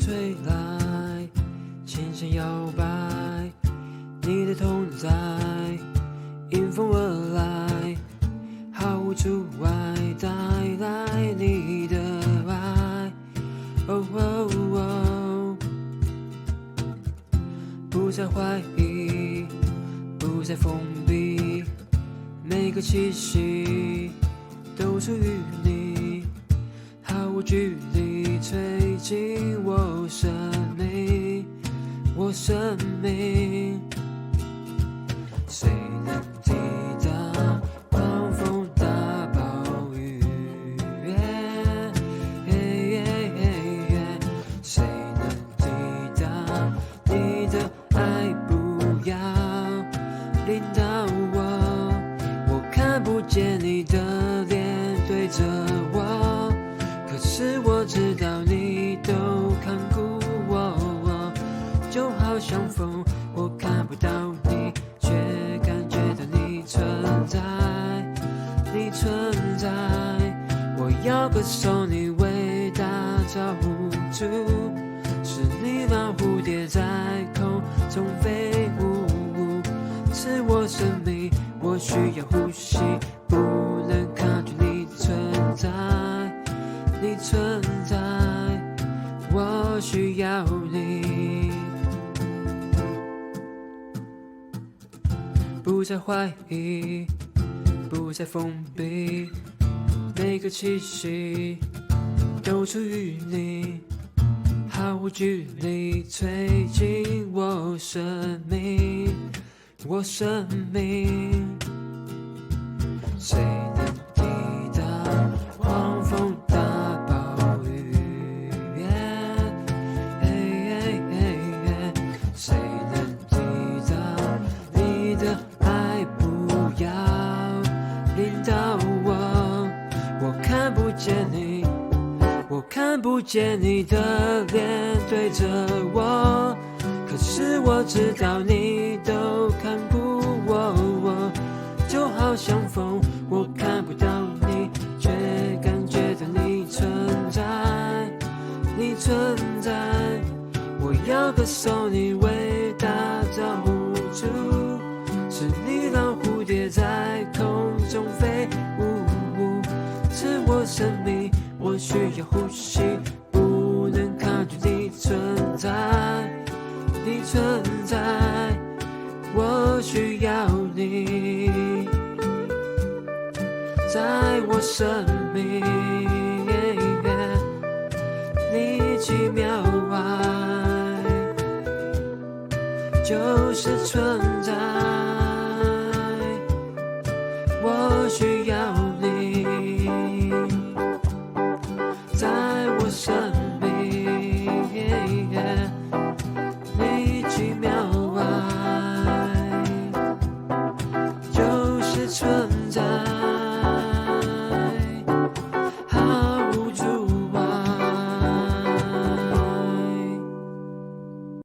吹来，琴弦摇摆，你的同在迎风而来，毫无阻碍带来你的爱。哦哦哦，不再怀疑，不再封闭，每个气息都属于你，毫无距离吹进我生命，我生命。谁能抵挡狂风大暴雨？谁能抵挡你的爱？不要临到我，我看不见你的脸对着我，可是我知道你都看顾我，就好像风，我看不到你，却感觉到你存在，你存在。我要歌颂你伟大造物主，是你让蝴蝶在空中飞舞，赐我生命，我需要呼吸，不能抗拒你存在，你存在，我需要你。不再怀疑，不再封闭，每个气息都属于你，毫无距离吹进我生命，我生命。谁能抵挡狂风大暴雨？谁能抵挡你的爱？不要临到我，我看不见你，我看不见你的脸对着我，可是我知道你都看顾我，就好像风，我看不到你，却感觉到你存在，你存在。我要歌颂你伟大造物主，是你让蝴蝶在空中飞舞，赐我生命，我需要呼吸，不能抗拒你存在，你存在，我需要你，在我生命，你奇妙爱就是存